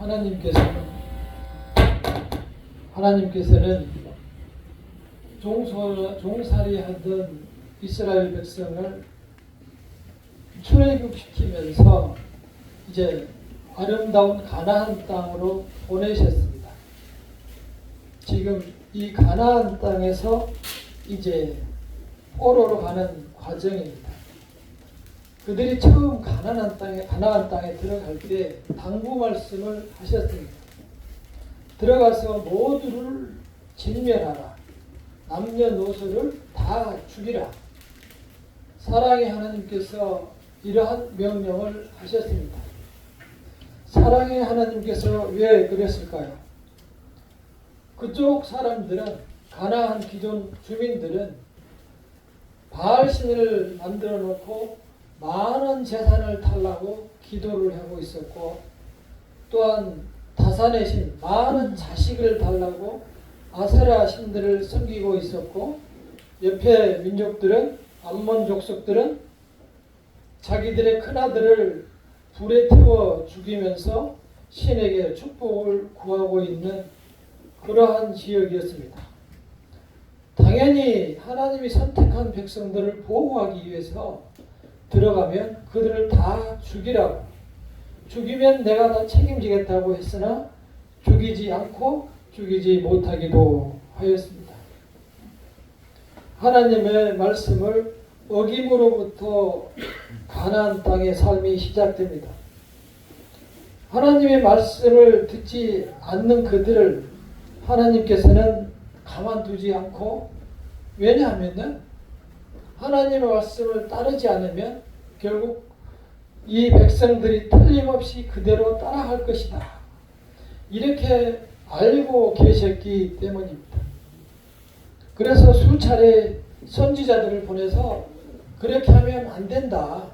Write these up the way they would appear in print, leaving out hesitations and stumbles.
하나님께서는 종살이하던 이스라엘 백성을 출애굽시키면서 이제 아름다운 가나안 땅으로 보내셨습니다. 지금 이 가나안 땅에서 이제 포로로 가는 과정입니다. 그들이 처음 가나안 땅에 들어갈 때 당부 말씀을 하셨습니다. 들어가서 모두를 진멸하라. 남녀노소를 다 죽이라. 사랑의 하나님께서 이러한 명령을 하셨습니다. 사랑의 하나님께서 왜 그랬을까요? 그쪽 사람들은, 가나안 기존 주민들은 바알신을 만들어 놓고 많은 재산을 달라고 기도를 하고 있었고, 또한 다산의 신, 많은 자식을 달라고 아세라 신들을 섬기고 있었고, 옆에 민족들은, 암몬 족속들은 자기들의 큰아들을 불에 태워 죽이면서 신에게 축복을 구하고 있는 그러한 지역이었습니다. 당연히 하나님이 선택한 백성들을 보호하기 위해서 들어가면 그들을 다 죽이라고, 죽이면 내가 다 책임지겠다고 했으나 죽이지 않고 죽이지 못하기도 하였습니다. 하나님의 말씀을 어김으로부터 가나안 땅의 삶이 시작됩니다. 하나님의 말씀을 듣지 않는 그들을 하나님께서는 가만두지 않고, 왜냐하면 하나님의 말씀을 따르지 않으면 결국 이 백성들이 틀림없이 그대로 따라할 것이다. 이렇게 알고 계셨기 때문입니다. 그래서 수차례 선지자들을 보내서 그렇게 하면 안 된다.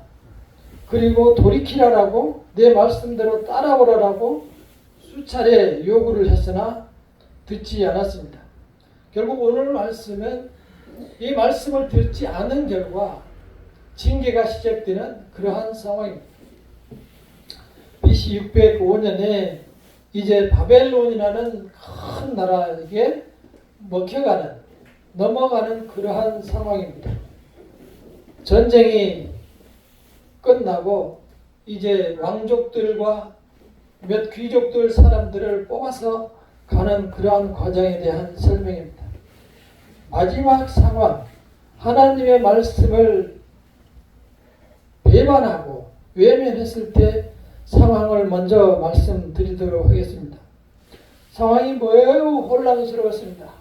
그리고 돌이키라라고, 내 말씀대로 따라오라라고 수차례 요구를 했으나 듣지 않았습니다. 결국 오늘 말씀은 이 말씀을 듣지 않은 결과 징계가 시작되는 그러한 상황입니다. BC 605년에 이제 바벨론이라는 큰 나라에게 넘어가는 그러한 상황입니다. 전쟁이 끝나고 이제 왕족들과 몇 귀족들 사람들을 뽑아서 가는 그러한 과정에 대한 설명입니다. 마지막 상황, 하나님의 말씀을 배반하고 외면했을 때 상황을 먼저 말씀드리도록 하겠습니다. 상황이 매우 혼란스러웠습니다.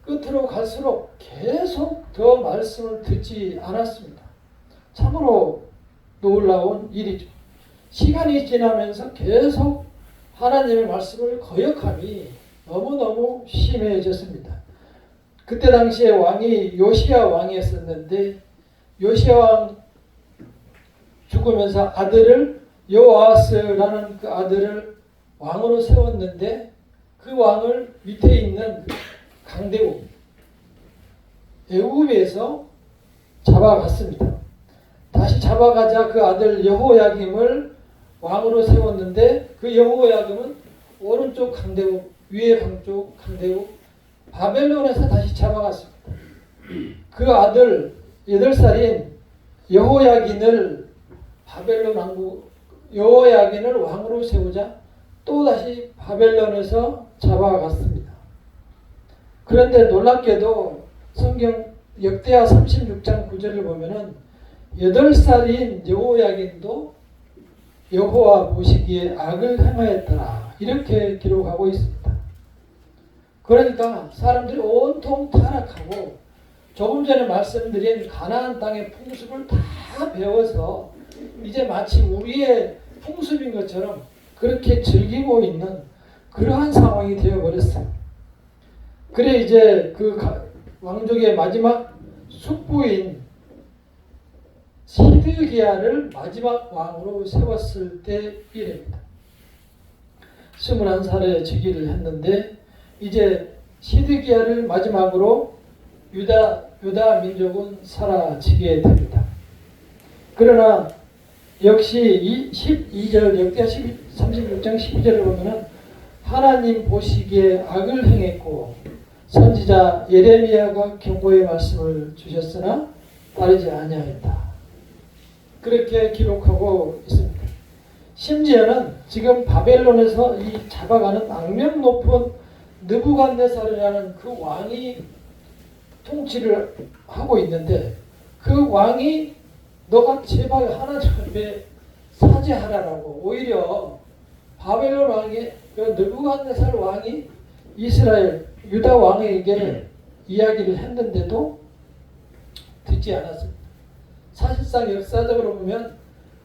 끝으로 갈수록 계속 더 말씀을 듣지 않았습니다. 참으로 놀라운 일이죠. 시간이 지나면서 계속 하나님의 말씀을 거역함이 너무너무 심해졌습니다. 그때 당시에 왕이 요시야 왕이었었는데, 요시야 왕 죽으면서 아들을, 여호아스라는 그 아들을 왕으로 세웠는데, 그 왕을 밑에 있는 강대국 애굽에서 잡아갔습니다. 다시 잡아가자 그 아들 여호야김을 왕으로 세웠는데, 그 여호야김은 오른쪽 강대국, 위에 강쪽 강대국 바벨론에서 다시 잡아갔습니다. 그 아들 8살인 여호야긴을 여호야긴을 왕으로 세우자 또다시 바벨론에서 잡아갔습니다. 그런데 놀랍게도 성경 역대하 36장 9절을 보면은 8살인 여호야긴도 여호와 보시기에 악을 행하였더라, 이렇게 기록하고 있습니다. 그러니까 사람들이 온통 타락하고, 조금 전에 말씀드린 가나안 땅의 풍습을 다 배워서 이제 마치 우리의 풍습인 것처럼 그렇게 즐기고 있는 그러한 상황이 되어버렸어요. 그래 이제 그 왕족의 마지막 숙부인 시드기야를 마지막 왕으로 세웠을 때 일입니다. 21살에 즉위를 했는데, 이제 시드기야를 마지막으로 유다 민족은 사라지게 됩니다. 그러나 역시 이 12절 역대하 36장 12절을 보면은 하나님 보시기에 악을 행했고 선지자 예레미야가 경고의 말씀을 주셨으나 따르지 아니하였다. 그렇게 기록하고 있습니다. 심지어는 지금 바벨론에서 이 잡아가는 악명 높은 느부갓네살이라는 그 왕이 통치를 하고 있는데 그 왕이 너가 제발 하나님 앞에 사죄하라라고 오히려 바벨론 왕이 그 느부갓네살 왕이 이스라엘 유다 왕에게 이야기를 했는데도 듣지 않았습니다. 사실상 역사적으로 보면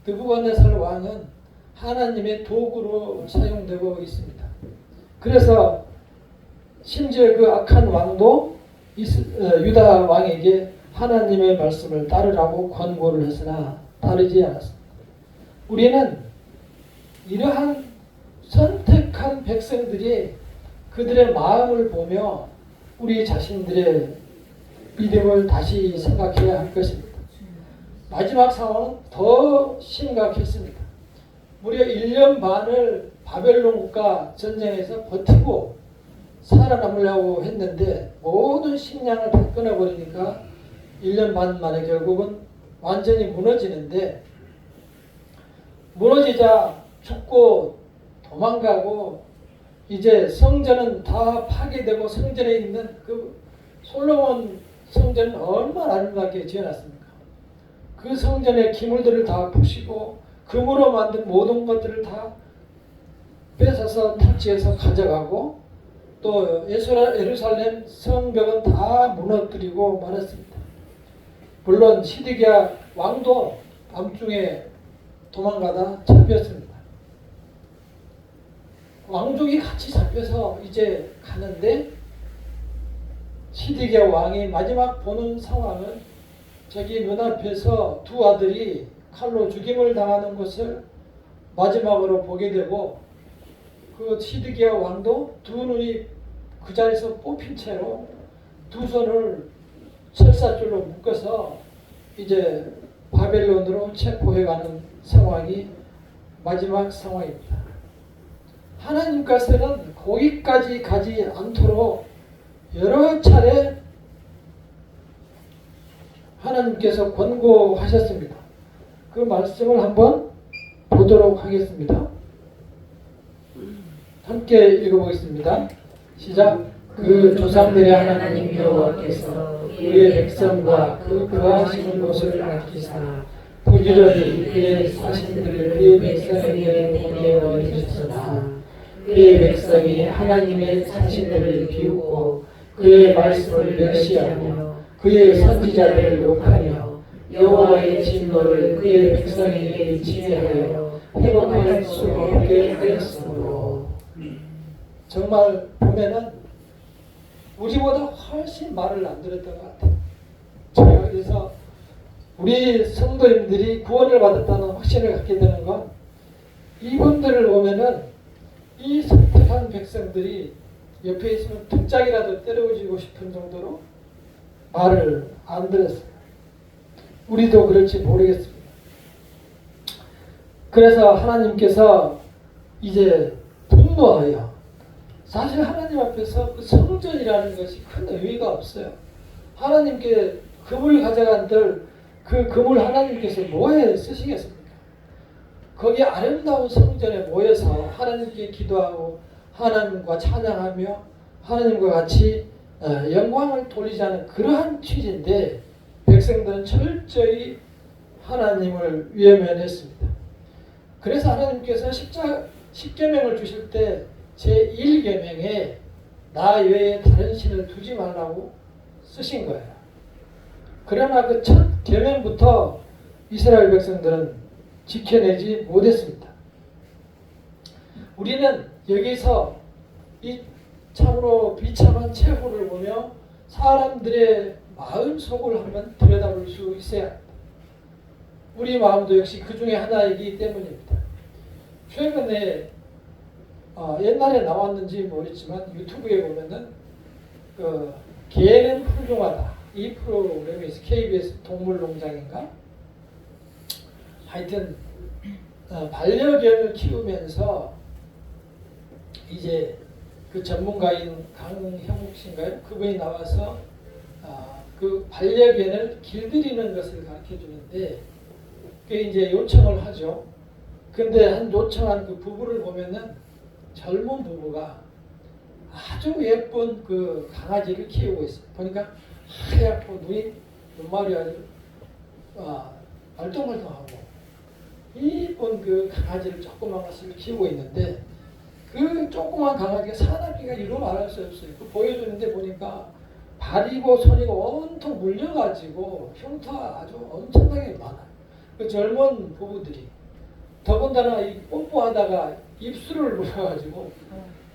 느부갓네살 왕은 하나님의 도구로 사용되고 있습니다. 그래서 심지어 그 악한 왕도 유다 왕에게 하나님의 말씀을 따르라고 권고를 했으나 따르지 않았습니다. 우리는 이러한 선택한 백성들이 그들의 마음을 보며 우리 자신들의 믿음을 다시 생각해야 할 것입니다. 마지막 상황은 더 심각했습니다. 무려 1년 반을 바벨론 국가 전쟁에서 버티고 살아남으려고 했는데 모든 식량을 다 끊어버리니까 1년 반 만에 결국은 완전히 무너지는데 무너지자 죽고 도망가고 이제 성전은 다 파괴되고 성전에 있는 그 솔로몬 성전은 얼마나 아름답게 지어놨습니까? 그 성전의 기물들을 다 부시고 금으로 만든 모든 것들을 다 뺏어서 탈취해서 가져가고 또 예루살렘 성벽은 다 무너뜨리고 말았습니다. 물론 시드기야 왕도 밤중에 도망가다 잡혔습니다. 왕족이 같이 잡혀서 이제 가는데 시드기야 왕이 마지막 보는 상황은 자기 눈앞에서 두 아들이 칼로 죽임을 당하는 것을 마지막으로 보게 되고 그 시드기야 왕도 두 눈이 그 자리에서 뽑힌 채로 두 손을 철사줄로 묶어서 이제 바벨론으로 체포해가는 상황이 마지막 상황입니다. 하나님께서는 거기까지 가지 않도록 여러 차례 하나님께서 권고하셨습니다. 그 말씀을 한번 보도록 하겠습니다. 함께 읽어보겠습니다. 시작. 그 조상들의 하나님 여호와께서 그의 백성과 그 거하시는 곳을 아끼사 부지런히 그의 사신들을 그의 백성에게 보내어 주셨으나 그의 백성이 하나님의 사신들을 비웃고 그의 말씀을 멸시하며 그의 선지자들을 욕하며 여호와의 진노를 그의 백성에게 지혜하여 회복할 수 없게 하였으므로. 정말 보면은 우리보다 훨씬 말을 안 들었던 것 같아요. 제가 그래서 우리 성도님들이 구원을 받았다는 확신을 갖게 되는 건 이분들을 보면은 이 선택한 백성들이 옆에 있으면 등짝이라도 때려주고 싶은 정도로 말을 안 들었어요. 우리도 그럴지 모르겠습니다. 그래서 하나님께서 이제 분노하여 사실 하나님 앞에서 그 성전이라는 것이 큰 의미가 없어요. 하나님께 금을 가져간들 그 금을 하나님께서 뭐에 쓰시겠습니까? 거기 아름다운 성전에 모여서 하나님께 기도하고 하나님과 찬양하며 하나님과 같이 영광을 돌리자는 그러한 취지인데 백성들은 철저히 하나님을 외면했습니다. 그래서 하나님께서 십계명을 주실 때 제1계명에 나 외에 다른 신을 두지 말라고 쓰신 거예요. 그러나 그 첫 계명부터 이스라엘 백성들은 지켜내지 못했습니다. 우리는 여기서 이 참으로 비참한 체포를 보며 사람들의 마음속을 한번 들여다볼 수 있어야 합니다. 우리 마음도 역시 그 중에 하나이기 때문입니다. 최근에 옛날에 나왔는지 모르겠지만 유튜브에 보면은 그 개는 훌륭하다 이 프로그램이 KBS 동물농장인가 하여튼 반려견을 키우면서 이제 그 전문가인 강형욱 씨인가요? 그분이 나와서 그 반려견을 길들이는 것을 가르쳐 주는데 그게 이제 요청을 하죠. 근데 한 요청한 그 부부를 보면은 젊은 부부가 아주 예쁜 그 강아지를 키우고 있어요. 보니까 하얗고 눈말이 아주 말똥말똥하고 이쁜 그 강아지를 조그만 것을 키우고 있는데 그 조그만 강아지가 사나이가 이루 말할 수 없어요. 그 보여주는데 보니까 발이고 손이고 온통 물려가지고 흉터가 아주 엄청나게 많아요. 그 젊은 부부들이 더군다나 이 뽀뽀하다가 입술을 물어가지고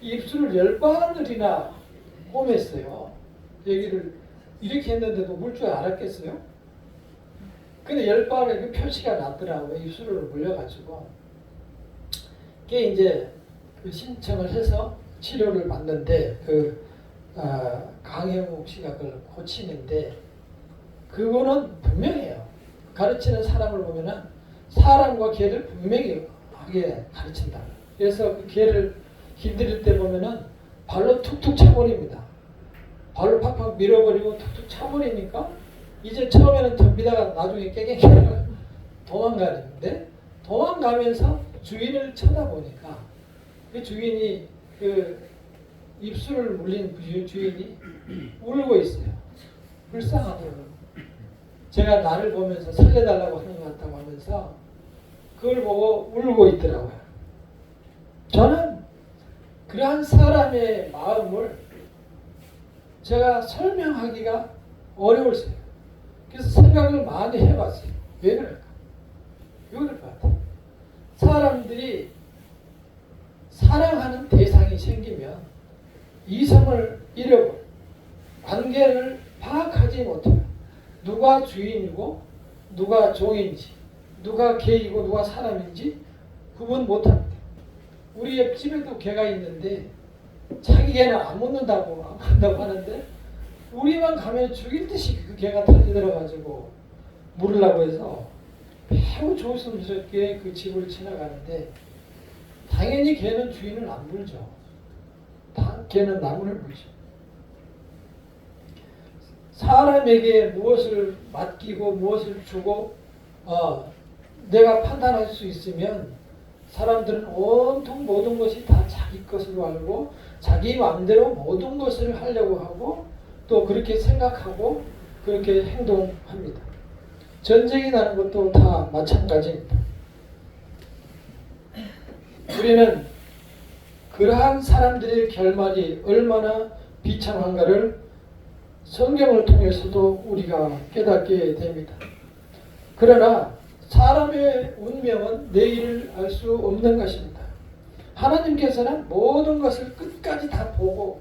입술을 10번이나 꿰맸어요. 여기를 이렇게 했는데도 물 줄 알았겠어요? 근데 10번에 그 표시가 났더라고요. 입술을 물려가지고. 그게 이제 그 신청을 해서 치료를 받는데 강형욱 씨가 그걸 고치는데 그거는 분명해요. 가르치는 사람을 보면은 사람과 개를 분명히 하게 가르친다. 그래서 그 개를 길들일 때 보면은 발로 툭툭 차버립니다. 발로 팍팍 밀어버리고 툭툭 차버리니까 이제 처음에는 덤비다가 나중에 깨갱이 도망가는데 도망가면서 주인을 쳐다보니까 그 주인이 그 입술을 물린 주인이 울고 있어요. 불쌍하더라고요. 제가 나를 보면서 살려달라고 하는 것 같다고 하면서 그걸 보고 울고 있더라고요. 저는 그러한 사람의 마음을 제가 설명하기가 어려웠어요. 그래서 생각을 많이 해봤어요. 왜 그럴까? 왜 그럴 것 같아요? 사람들이 사랑하는 대상이 생기면 이성을 잃어버려 관계를 파악하지 못해요. 누가 주인이고 누가 종인지 누가 개이고 누가 사람인지 구분 못합니다. 우리 옆집에도 개가 있는데 자기 개는 안 먹는다고 안 한다고 하는데 우리만 가면 죽일 듯이 그 개가 달려들어가지고 물으려고 해서 매우 조심스럽게 그 집을 지나가는데 당연히 개는 주인을 안 물죠. 개는 나무를 물죠. 사람에게 무엇을 맡기고 무엇을 주고 내가 판단할 수 있으면 사람들은 온통 모든 것이 다 자기 것으로 알고 자기 마음대로 모든 것을 하려고 하고 또 그렇게 생각하고 그렇게 행동합니다. 전쟁이 나는 것도 다 마찬가지입니다. 우리는 그러한 사람들의 결말이 얼마나 비참한가를 성경을 통해서도 우리가 깨닫게 됩니다. 그러나 사람의 운명은 내일을 알 수 없는 것입니다. 하나님께서는 모든 것을 끝까지 다 보고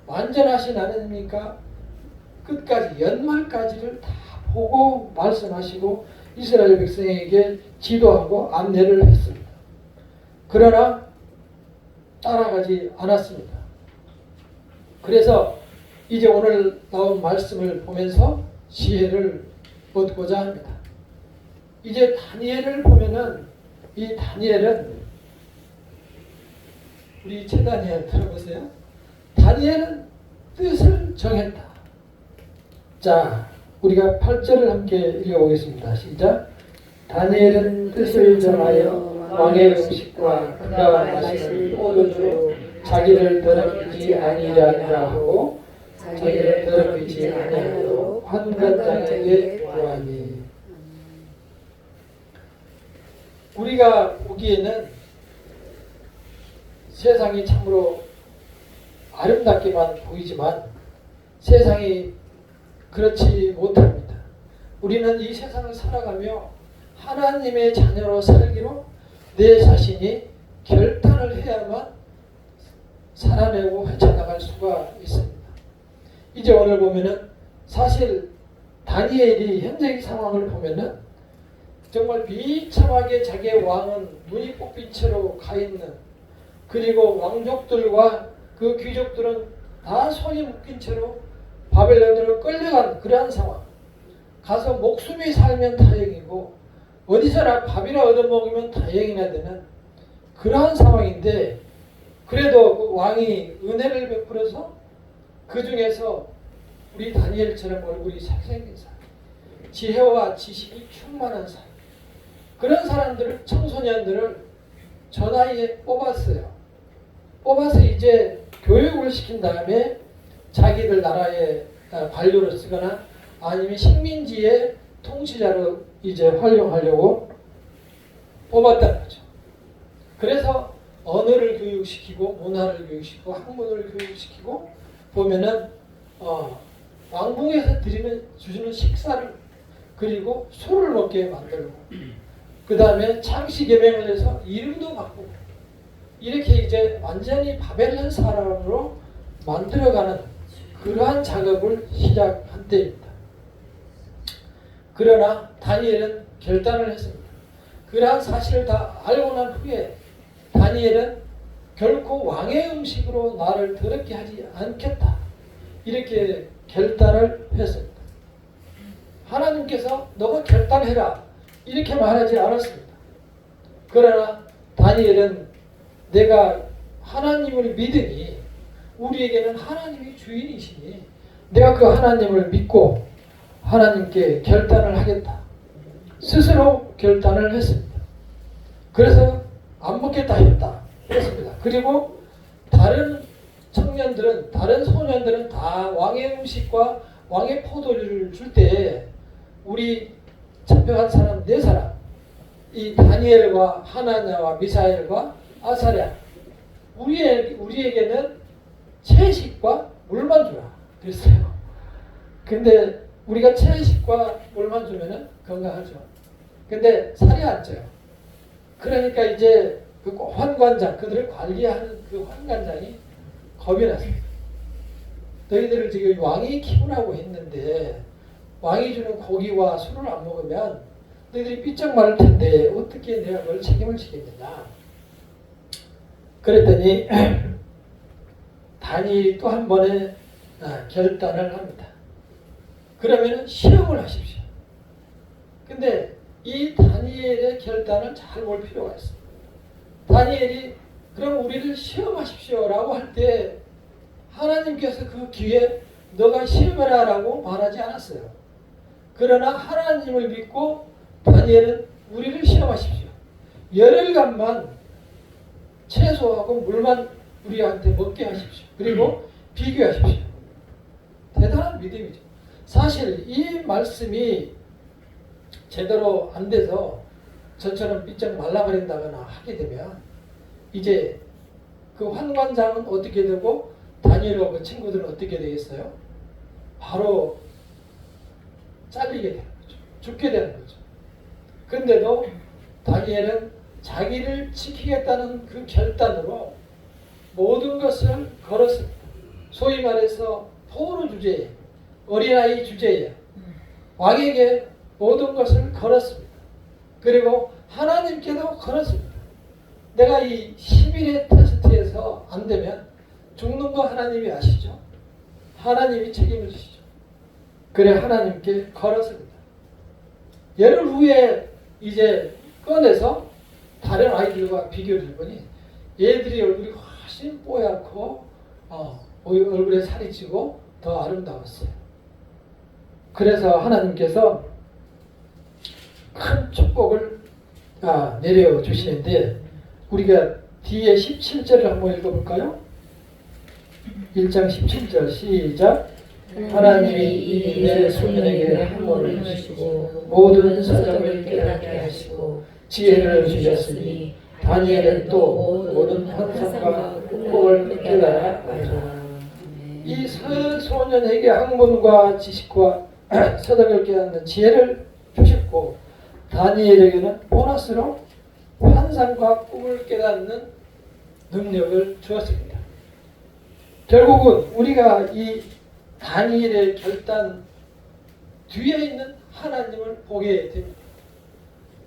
완전하신 하나님이니까 끝까지 연말까지를 다 보고 말씀하시고 이스라엘 백성에게 지도하고 안내를 했습니다. 그러나 따라가지 않았습니다. 그래서 이제 오늘 나온 말씀을 보면서 지혜를 얻고자 합니다. 이제 다니엘을 보면은 이 다니엘은 우리 최다니엘 들어보세요. 다니엘은 뜻을 정했다. 자, 우리가 8절을 함께 읽어보겠습니다. 시작. 다니엘은 뜻을 정하여 왕의 음식과 그가 마시는 포도주 자기를 더럽히지 아니하리라 하고 자기를 더럽히지 아니하도록 환관장에게 구하니. 우리가 보기에는 세상이 참으로 아름답게만 보이지만 세상이 그렇지 못합니다. 우리는 이 세상을 살아가며 하나님의 자녀로 살기로 내 자신이 결단을 해야만 살아내고 헤쳐나갈 수가 있습니다. 이제 오늘 보면은 사실 다니엘이 현재의 상황을 보면은 정말 비참하게 자기의 왕은 눈이 뽑힌 채로 가 있는, 그리고 왕족들과 그 귀족들은 다 손이 묶인 채로 바벨론으로 끌려간 그러한 상황. 가서 목숨이 살면 다행이고 어디서나 밥이나 얻어먹으면 다행이나 되는 그러한 상황인데, 그래도 그 왕이 은혜를 베풀어서 그 중에서 우리 다니엘처럼 얼굴이 잘생긴 사람, 지혜와 지식이 충만한 사람, 그런 사람들을, 청소년들을 저 나이에 뽑았어요. 뽑아서 이제 교육을 시킨 다음에 자기들 나라의 관료로 쓰거나 아니면 식민지의 통치자로 이제 활용하려고 뽑았다는 거죠. 그래서 언어를 교육시키고 문화를 교육시키고 학문을 교육시키고 보면은 왕궁에서 주시는 식사를, 그리고 술을 먹게 만들고, 그 다음에 창씨 개명을 해서 이름도 바꾸고, 이렇게 이제 완전히 바벨론 사람으로 만들어가는 그러한 작업을 시작한 때입니다. 그러나 다니엘은 결단을 했습니다. 그러한 사실을 다 알고 난 후에 다니엘은 결코 왕의 음식으로 나를 더럽게 하지 않겠다, 이렇게 결단을 했습니다. 하나님께서 너가 결단해라 이렇게 말하지 않았습니다. 그러나 다니엘은 내가 하나님을 믿으니, 우리에게는 하나님이 주인이시니 내가 그 하나님을 믿고 하나님께 결단을 하겠다, 스스로 결단을 했습니다. 그래서 안 먹겠다 했습니다. 그리고 다른 청년들은, 다른 소년들은 다 왕의 음식과 왕의 포도주를 줄 때 우리 잡혀간 사람 4사람, 이 다니엘과 하나냐와 미사엘과 아사랴, 우리에게는 채식과 물만 주라 그랬어요. 근데 우리가 채식과 물만 주면은 건강하죠. 근데 살이 안 쪄요. 그러니까 이제 그 환관장, 그들을 관리하는 그 환관장이 겁이 났습니다. 너희들을 지금 왕이 키우라고 했는데 왕이 주는 고기와 술을 안 먹으면 너희들이 삐쩍 마를 텐데 어떻게 내가 그걸 책임을 지겠느냐. 그랬더니 다니엘이 또 한 번의 결단을 합니다. 그러면 시험을 하십시오. 근데 이 다니엘의 결단을 잘 볼 필요가 있습니다. 다니엘이 그럼 우리를 시험하십시오라고 할 때 하나님께서 그 기회에 너가 시험해라 라고 말하지 않았어요. 그러나 하나님을 믿고 다니엘은 우리를 시험하십시오. 열흘간만 채소하고 물만 우리한테 먹게 하십시오. 그리고 비교하십시오. 대단한 믿음이죠. 사실 이 말씀이 제대로 안 돼서 저처럼 삐쩍 말라버린다거나 하게 되면 이제 그 환관장은 어떻게 되고 다니엘과 그 친구들은 어떻게 되겠어요? 바로 잘리게 되는 거죠. 죽게 되는 거죠. 근데도 다니엘은 자기를 지키겠다는 그 결단으로 모든 것을 걸었습니다. 소위 말해서 포로 주제에, 어린아이 주제에 왕에게 모든 것을 걸었습니다. 그리고 하나님께도 걸었습니다. 내가 이 11회 테스트에서 안 되면 죽는 거 하나님이 아시죠? 하나님이 책임을 지시죠. 그래 하나님께 걸었습니다. 열흘 후에 이제 꺼내서 다른 아이들과 비교를 해보니 얘들이 얼굴이 훨씬 뽀얗고 얼굴에 살이 찌고 더 아름다웠어요. 그래서 하나님께서 큰 축복을 내려주시는데 우리가 뒤에 17절을 한번 읽어볼까요? 1장 17절 시작. 하나님이 이 내 소년에게 학문을 주시고 모든 사정을 깨닫게 하시고 지혜를 주셨으니 다니엘은 또 모든 환상과 꿈을 깨달아 알라. 이 소년에게 학문과 지식과 서덕을 깨닫는 지혜를 주셨고 다니엘에게는 보너스로 환상과 꿈을 깨닫는 능력을 주었습니다. 결국은 우리가 이 다니엘의 결단 뒤에 있는 하나님을 보게 됩니다.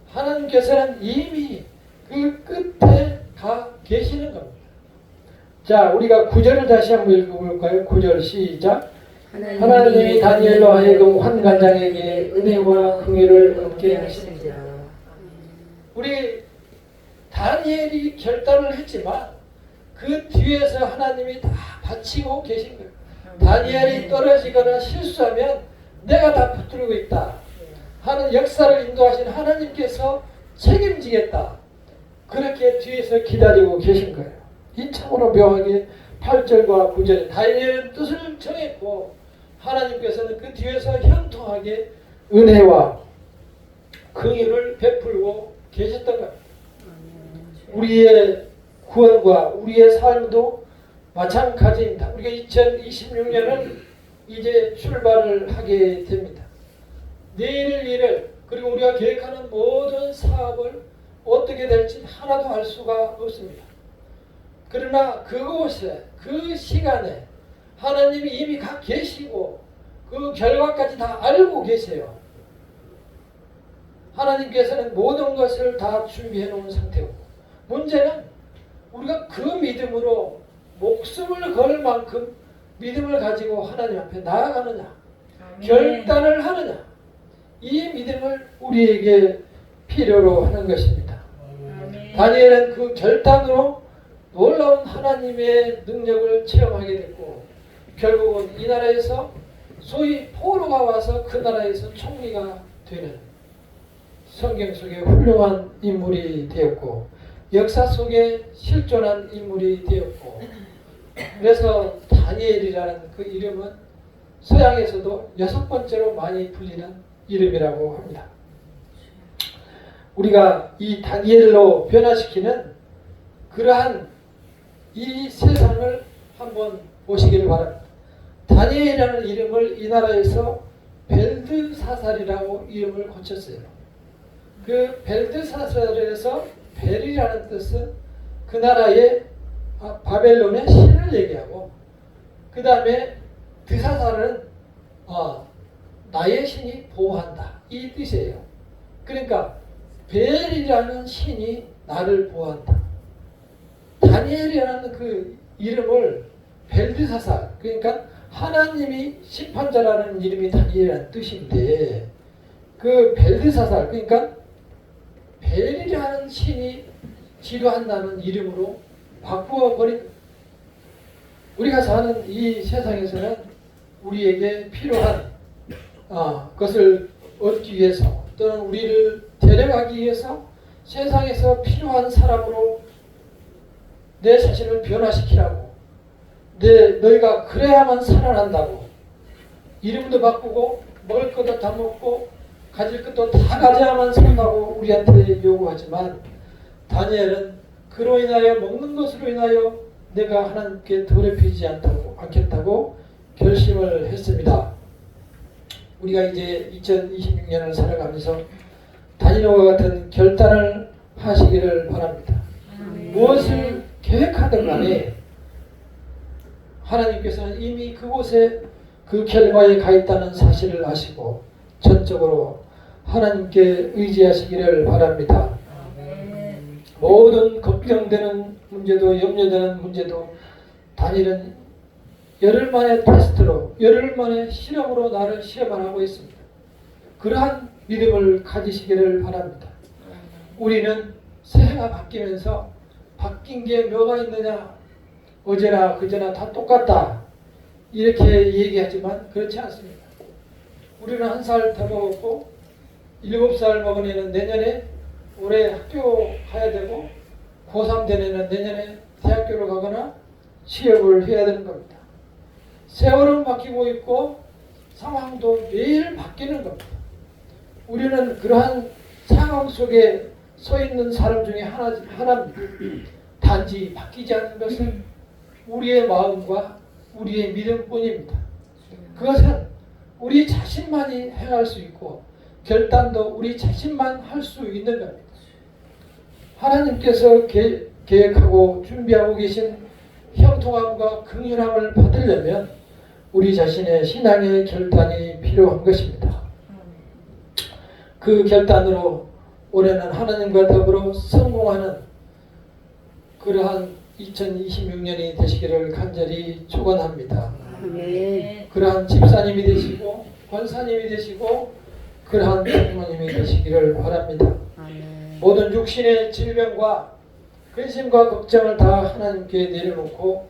하나님께서는 이미 그 끝에 가 계시는 겁니다. 자, 우리가 9절을 다시 한번 읽어볼까요? 9절 시작. 하나님이 다니엘로 하여금 환관장에게 은혜와 긍휼을 얻게 하시니라. 우리 다니엘이 결단을 했지만 그 뒤에서 하나님이 다 바치고 계신 거예요. 다니엘이 떨어지거나 실수하면 내가 다 붙들고 있다 하는 역사를 인도하신 하나님께서 책임지겠다. 그렇게 뒤에서 기다리고 계신 거예요. 이 참으로 묘하게 8절과 9절에 다니엘은 뜻을 정했고 하나님께서는 그 뒤에서 형통하게 은혜와 긍휼을 베풀고 계셨던 겁니다. 우리의 구원과 우리의 삶도 마찬가지입니다. 우리가 2026년은 이제 출발을 하게 됩니다. 내일 일을 그리고 우리가 계획하는 모든 사업을 어떻게 될지 하나도 알 수가 없습니다. 그러나 그곳에 그 시간에 하나님이 이미 가 계시고 그 결과까지 다 알고 계세요. 하나님께서는 모든 것을 다 준비해 놓은 상태고 문제는 우리가 그 믿음으로 목숨을 걸 만큼 믿음을 가지고 하나님 앞에 나아가느냐 결단을 하느냐 이 믿음을 우리에게 필요로 하는 것입니다. 다니엘은 그 결단으로 놀라운 하나님의 능력을 체험하게 됐고 결국은 이 나라에서 소위 포로가 와서 그 나라에서 총리가 되는 성경 속에 훌륭한 인물이 되었고 역사 속에 실존한 인물이 되었고 그래서 다니엘이라는 그 이름은 서양에서도 6번째로 많이 불리는 이름이라고 합니다. 우리가 이 다니엘로 변화시키는 그러한 이 세상을 한번 보시길 바랍니다. 다니엘이라는 이름을 이 나라에서 벨드사살이라고 이름을 고쳤어요. 그 벨드사살에서 벨이라는 뜻은 그 나라의 바벨론의 신을 얘기하고 그 다음에 드사살은 나의 신이 보호한다 이 뜻이에요. 그러니까 벨이라는 신이 나를 보호한다. 다니엘이라는 그 이름을 벨드사살 그러니까 하나님이 심판자라는 이름이 다니엘이라는 뜻인데 그 벨드사살 그러니까 벨이라는 신이 지도한다는 이름으로 바꾸어버린 우리가 사는 이 세상에서는 우리에게 필요한 것을 얻기 위해서 또는 우리를 데려가기 위해서 세상에서 필요한 사람으로 내 자신을 변화시키라고 너희가 그래야만 살아난다고 이름도 바꾸고 먹을 것도 다 먹고 가질 것도 다 가져야만 산다고 우리한테 요구하지만 다니엘은 그로 인하여 먹는 것으로 인하여 내가 하나님께 더럽히지 않겠다고 결심을 했습니다. 우리가 이제 2026년을 살아가면서 다니엘과 같은 결단을 하시기를 바랍니다. 무엇을 계획하든 간에 하나님께서는 이미 그곳에 그 결과에 가 있다는 사실을 아시고 전적으로 하나님께 의지하시기를 바랍니다. 모든 걱정되는 문제도 염려되는 문제도 다니엘은 열흘 만에 테스트로 열흘 만에 실험으로 나를 시험하고 있습니다. 그러한 믿음을 가지시기를 바랍니다. 우리는 새해가 바뀌면서 바뀐 게 뭐가 있느냐 어제나 그제나 다 똑같다 이렇게 얘기하지만 그렇지 않습니다. 우리는 1살 더 먹었고 7살 먹은 애는 내년에 올해 학교 가야 되고 고3 된 애는 내년에 대학교를 가거나 취업을 해야 되는 겁니다. 세월은 바뀌고 있고 상황도 매일 바뀌는 겁니다. 우리는 그러한 상황 속에 서 있는 사람 중에 하나입니다. 단지 바뀌지 않는 것은 우리의 마음과 우리의 믿음뿐입니다. 그것은 우리 자신만이 행할 수 있고 결단도 우리 자신만 할 수 있는 겁니다. 하나님께서 계획하고 준비하고 계신 형통함과 긍휼함을 받으려면 우리 자신의 신앙의 결단이 필요한 것입니다. 그 결단으로 올해는 하나님과 더불어 성공하는 그러한 2026년이 되시기를 간절히 축원합니다. 그러한 집사님이 되시고 권사님이 되시고 그러한 부모님이 되시기를 바랍니다. 모든 육신의 질병과 근심과 걱정을 다 하나님께 내려놓고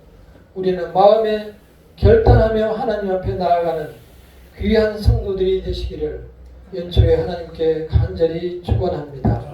우리는 마음에 결단하며 하나님 앞에 나아가는 귀한 성도들이 되시기를 연초에 하나님께 간절히 축원합니다.